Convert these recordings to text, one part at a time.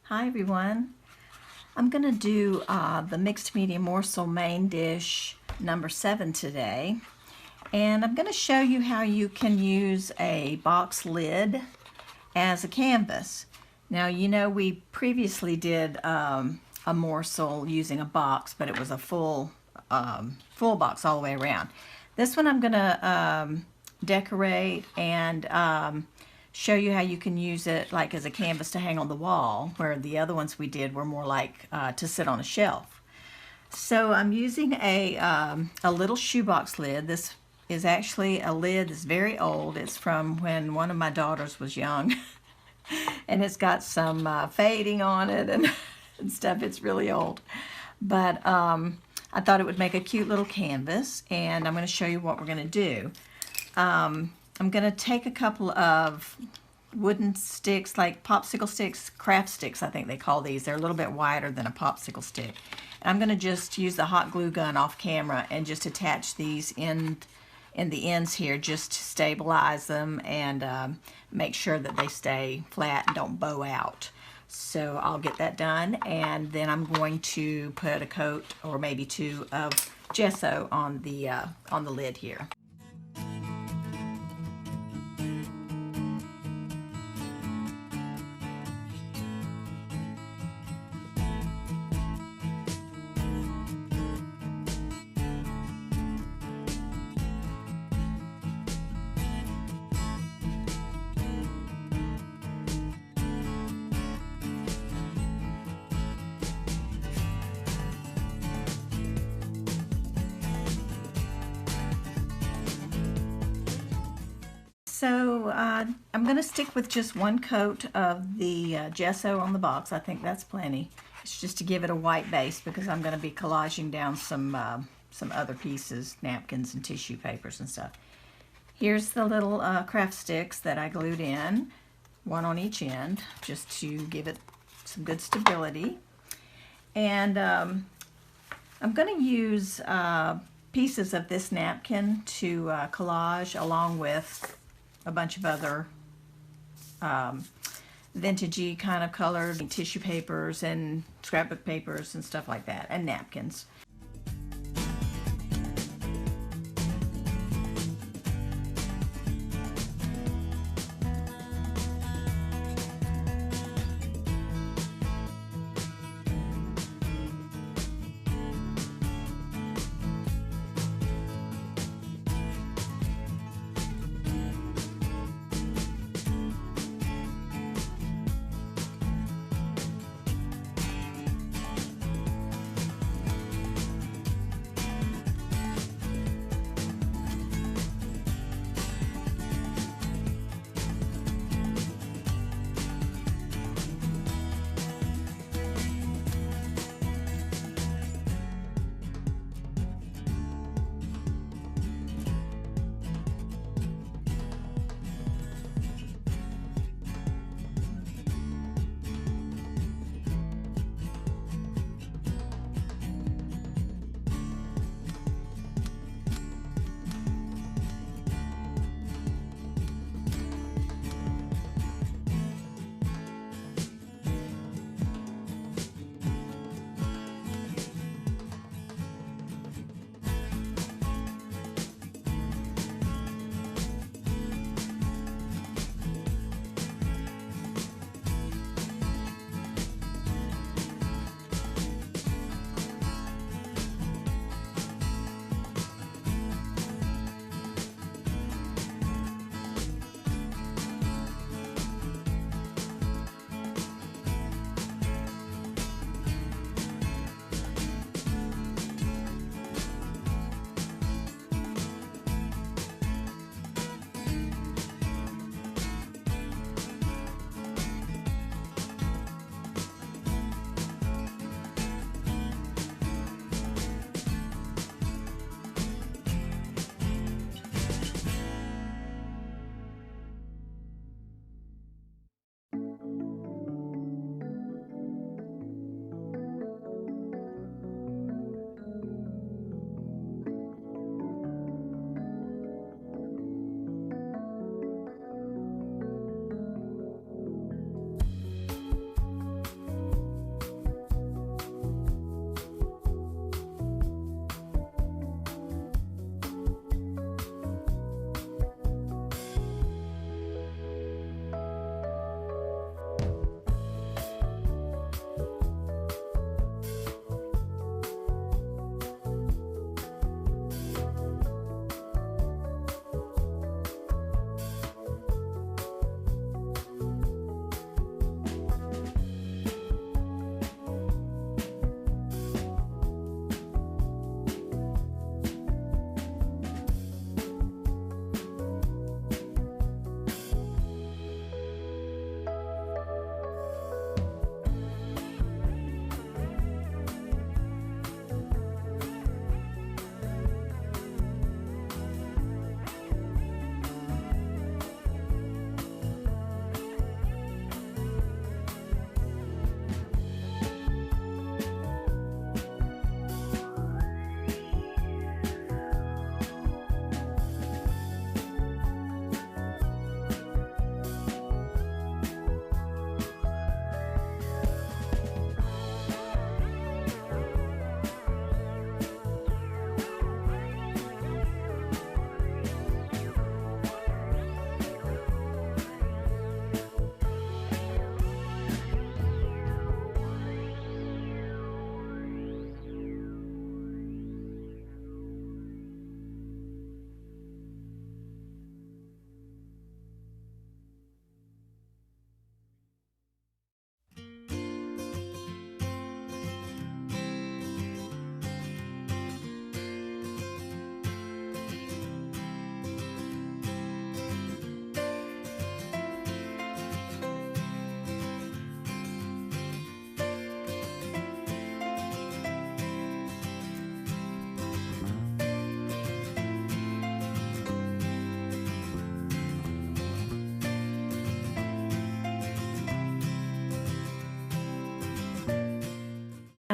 Hi everyone. I'm going to do the mixed media morsel main dish number 7 today, and I'm going to show you how you can use a box lid as a canvas. Now you know we previously did a morsel using a box, but it was a full box all the way around. This one I'm going to decorate and show you how you can use it like as a canvas to hang on the wall, where the other ones we did were more like to sit on a shelf. So I'm using a little shoebox lid. This is actually a lid that's very old. It's from when one of my daughters was young. And it's got some fading on it and, and stuff. It's really old. But I thought it would make a cute little canvas, and I'm going to show you what we're going to do. I'm going to take a couple of wooden sticks, like popsicle sticks, craft sticks I think they call these. They're a little bit wider than a popsicle stick. And I'm going to just use the hot glue gun off camera and just attach these in the ends here just to stabilize them and make sure that they stay flat and don't bow out. So I'll get that done, and then I'm going to put a coat or maybe two of gesso on the lid here. So I'm going to stick with just one coat of the gesso on the box. I think that's plenty. It's just to give it a white base because I'm going to be collaging down some other pieces, napkins and tissue papers and stuff. Here's the little craft sticks that I glued in, one on each end, just to give it some good stability. And I'm going to use pieces of this napkin to collage along with a bunch of other vintagey kind of colored tissue papers and scrapbook papers and stuff like that, and napkins.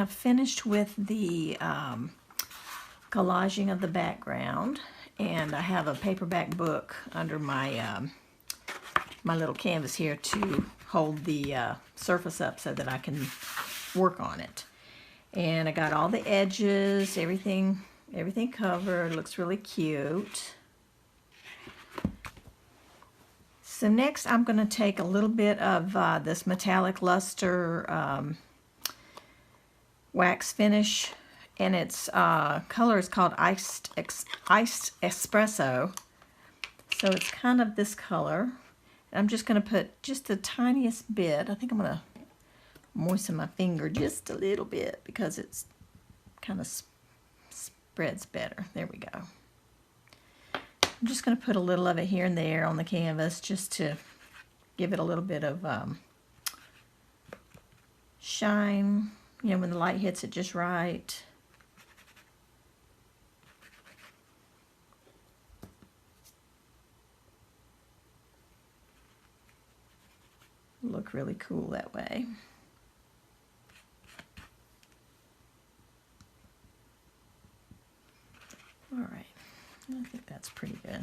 have finished with the collaging of the background, and I have a paperback book under my my little canvas here to hold the surface up so that I can work on it. And I got all the edges, everything covered. It looks really cute. So next I'm going to take a little bit of this metallic luster wax finish, and its color is called iced espresso. So it's kind of this color. And I'm just going to put just the tiniest bit. I think I'm going to moisten my finger just a little bit because it's kind of spreads better. There we go. I'm just going to put a little of it here and there on the canvas just to give it a little bit of shine, you know, when the light hits it just right. Look really cool that way. All right, I think that's pretty good.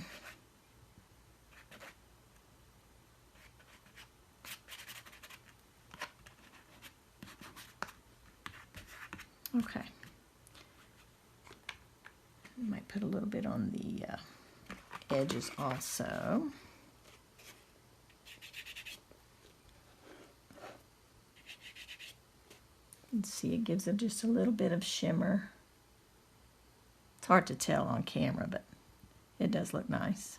Okay. I might put a little bit on the edges also. You can see it gives it just a little bit of shimmer. It's hard to tell on camera, but it does look nice.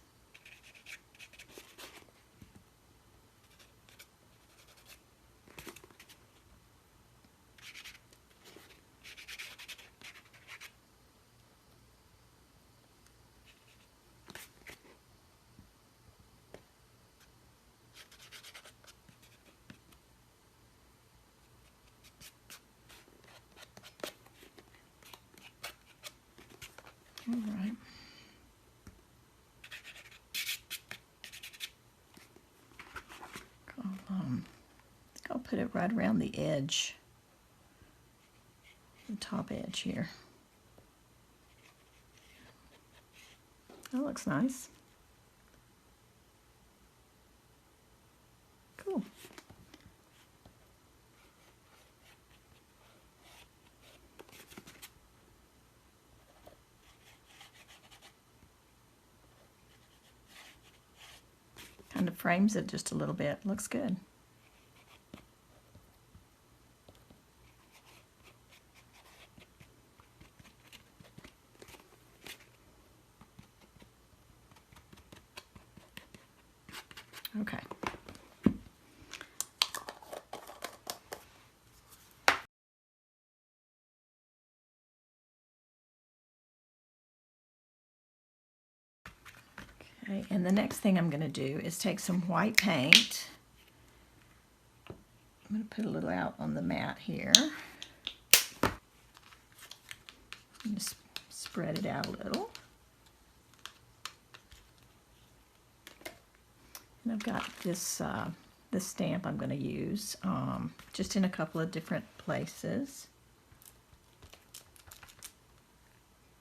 All right. I'll put it right around the edge, the top edge here. That looks nice. Cool. Kind of frames it just a little bit. Looks good. Okay. Okay, and the next thing I'm going to do is take some white paint. I'm going to put a little out on the mat here. Just spread it out a little. And I've got this this stamp I'm going to use just in a couple of different places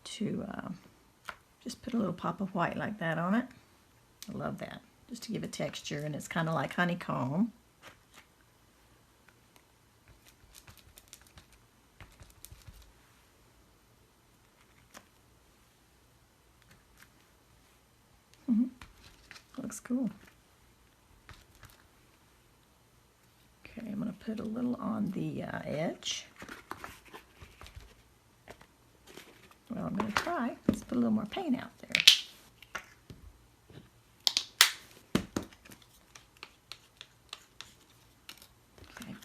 to just put a little pop of white like that on it. I love that, just to give it texture, and it's kind of like honeycomb. Looks cool. Okay, I'm going to put a little on the edge. Well, I'm going to try. Let's put a little more paint out there. Okay.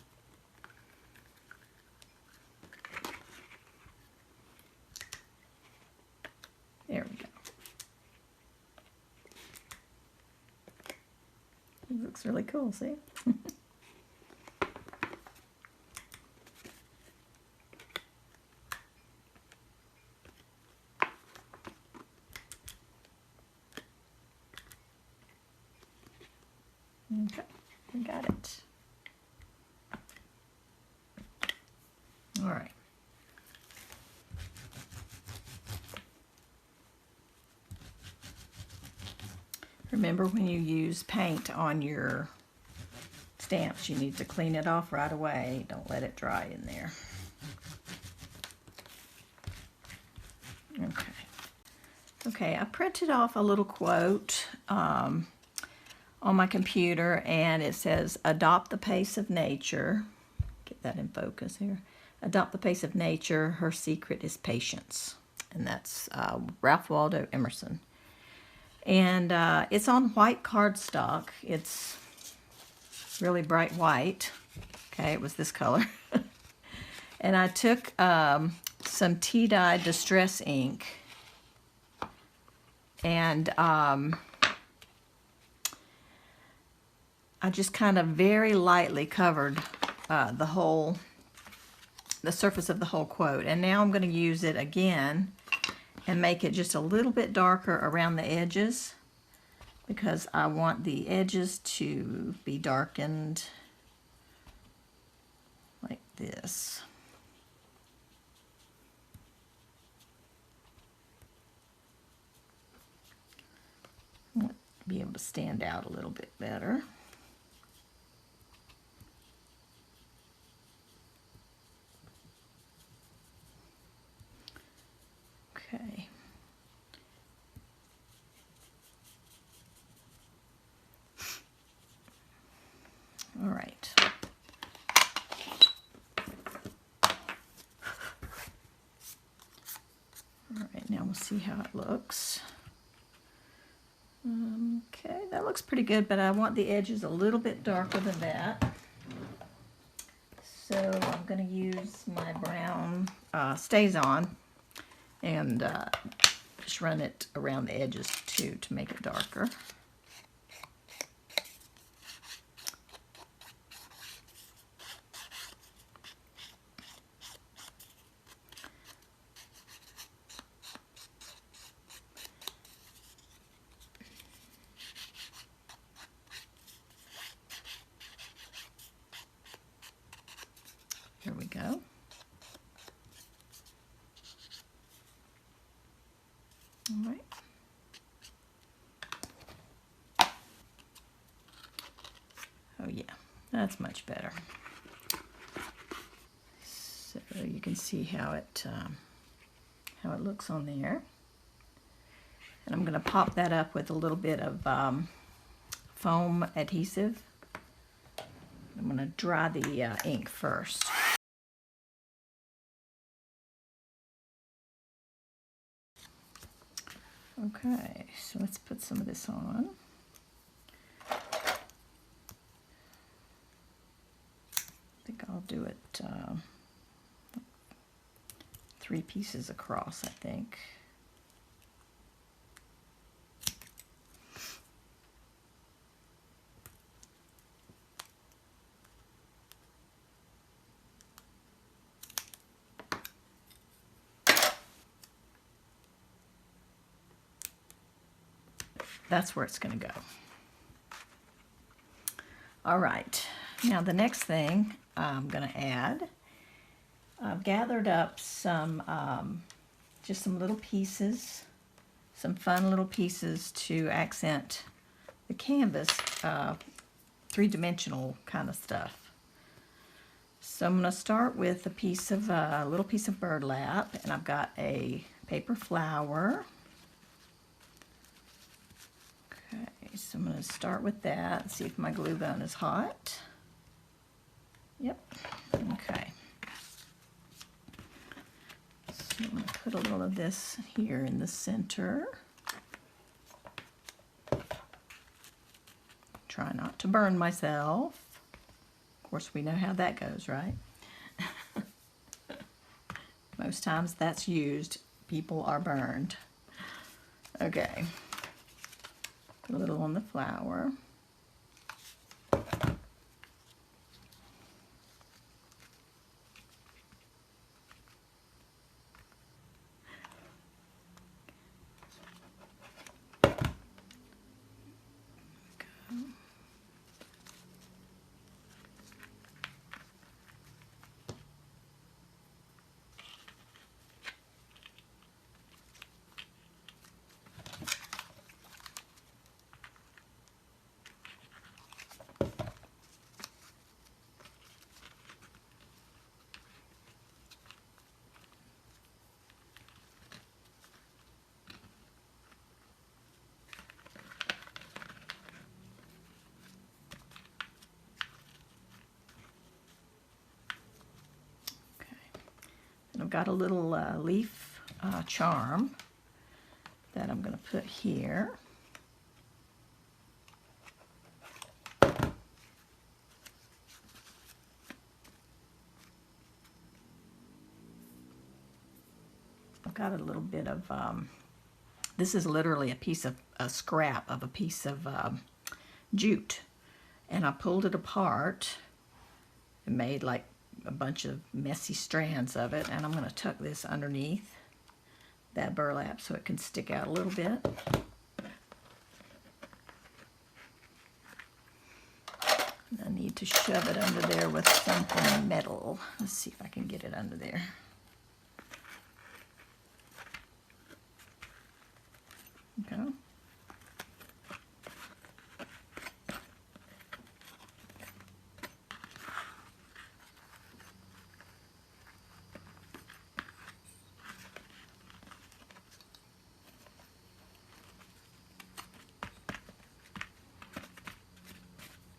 There we go. It looks really cool, see? Okay, I got it. All right, Remember, when you use paint on your stamps, you need to clean it off right away. Don't let it dry in there. Okay. Okay, I printed off a little quote on my computer, and it says, "Adopt the pace of nature." Get that in focus here. "Adopt the pace of nature. Her secret is patience." And that's Ralph Waldo Emerson. And it's on white cardstock. It's really bright white. Okay, it was this color. And I took some tea-dye distress ink, and I just kind of very lightly covered the surface of the whole quote. And now I'm going to use it again and make it just a little bit darker around the edges, because I want the edges to be darkened like this. I want to be able to stand out a little bit better. Okay. All right. All right, now we'll see how it looks. Okay, that looks pretty good, but I want the edges a little bit darker than that. So I'm going to use my brown Stays On and just run it around the edges too to make it darker. Here we go. All right. Oh yeah, that's much better. So you can see how it looks on there. And I'm going to pop that up with a little bit of foam adhesive. I'm going to dry the ink first. Okay, so let's put some of this on. I think I'll do it 3 pieces across, I think. That's where it's going to go. All right, now the next thing I'm going to add, I've gathered up some, just some little pieces, some fun little pieces to accent the canvas, 3-dimensional kind of stuff. So I'm going to start with a piece of, little piece of burlap, and I've got a paper flower. Okay, so I'm going to start with that and see if my glue gun is hot. Yep, okay. So I'm going to put a little of this here in the center. Try not to burn myself. Of course, we know how that goes, right? Most times that's used. People are burned. Okay. Put a little on the flower. I've got a little leaf charm that I'm going to put here. I've got a little bit of, this is literally a scrap of a piece of jute. And I pulled it apart and made like a bunch of messy strands of it. And I'm going to tuck this underneath that burlap so it can stick out a little bit. And I need to shove it under there with something metal. Let's see if I can get it under there. Okay.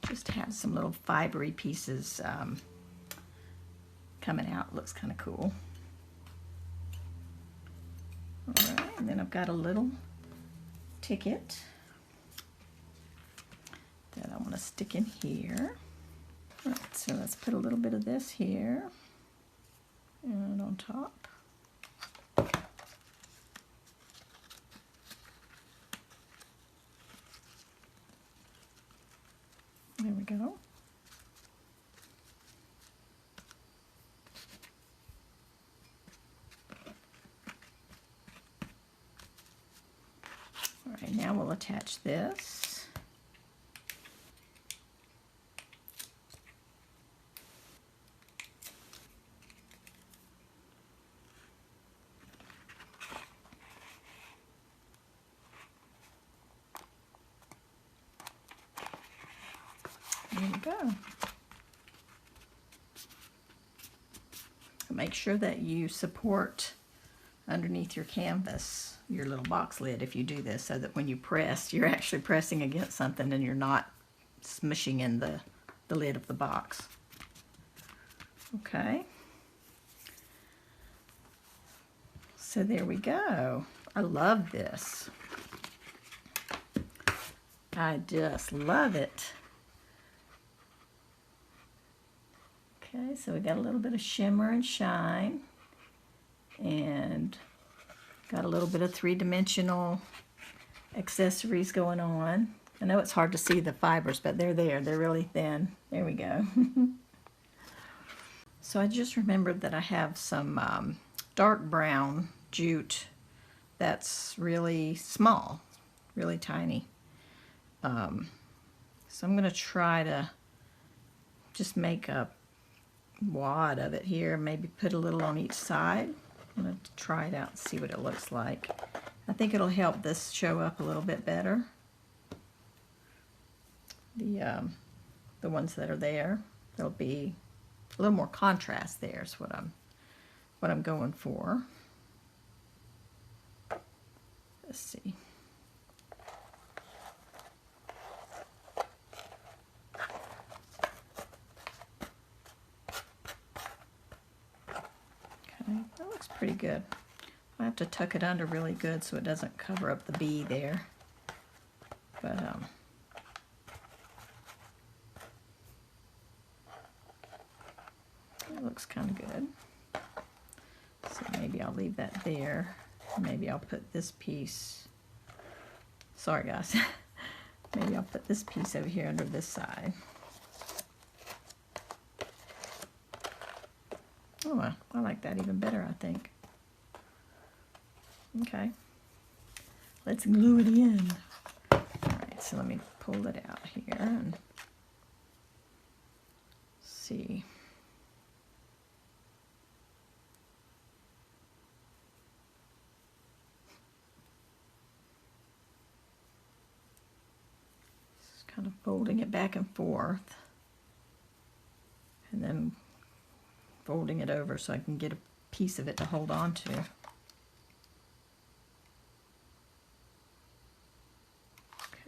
Just have some little fibery pieces coming out. Looks kind of cool. All right, and then I've got a little ticket that I want to stick in here. All right, so let's put a little bit of this here and on top. There we go. All right, now we'll attach this. There we go. Make sure that you support underneath your canvas, your little box lid, if you do this, so that when you press, you're actually pressing against something and you're not smushing in the lid of the box. Okay. So there we go. I love this. I just love it. Okay, so we got a little bit of shimmer and shine, and got a little bit of three-dimensional accessories going on. I know it's hard to see the fibers, but they're there. They're really thin. There we go. So I just remembered that I have some dark brown jute that's really small, really tiny. So I'm going to try to just make a wad of it here, maybe put a little on each side. I'm going to try it out and see what it looks like. I think it'll help this show up a little bit better. The ones that are there, there'll be a little more contrast there is what I'm going for. Let's see. Okay, that looks pretty good. I have to tuck it under really good so it doesn't cover up the bee there. But it looks kind of good. So maybe I'll leave that there. Maybe I'll put this piece, sorry guys, maybe I'll put this piece over here under this side. Oh, well, I like that even better, I think. Okay, let's glue it in. All right, so let me pull it out here and see. Just kind of folding it back and forth, and then folding it over so I can get a piece of it to hold on to.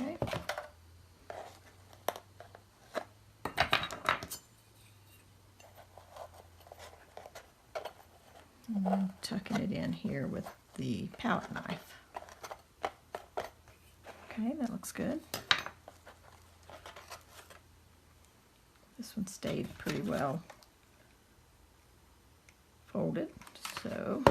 Okay. And tucking it in here with the palette knife. Okay, that looks good. This one stayed pretty well folded, so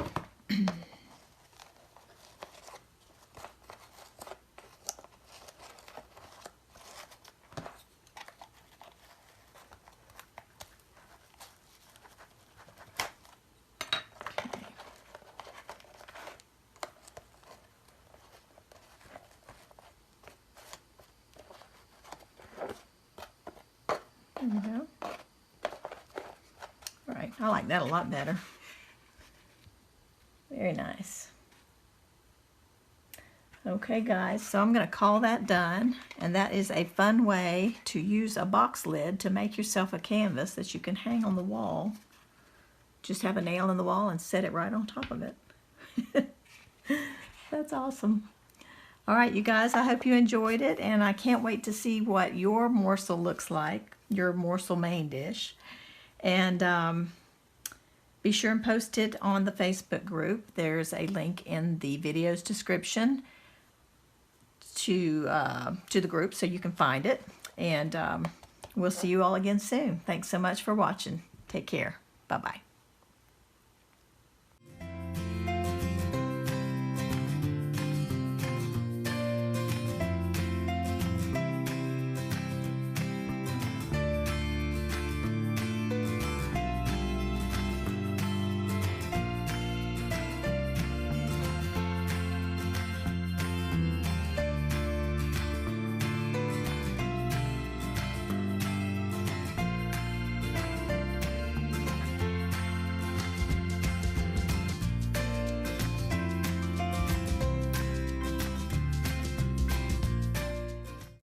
there we go. All right, I like that a lot better. Very nice. Okay guys, so I'm going to call that done, and that is a fun way to use a box lid to make yourself a canvas that you can hang on the wall. Just have a nail in the wall and set it right on top of it. That's awesome. All right, you guys, I hope you enjoyed it, and I can't wait to see what your morsel looks like, your morsel main dish. And be sure and post it on the Facebook group. There's a link in the video's description to the group so you can find it. And we'll see you all again soon. Thanks so much for watching. Take care. Bye-bye.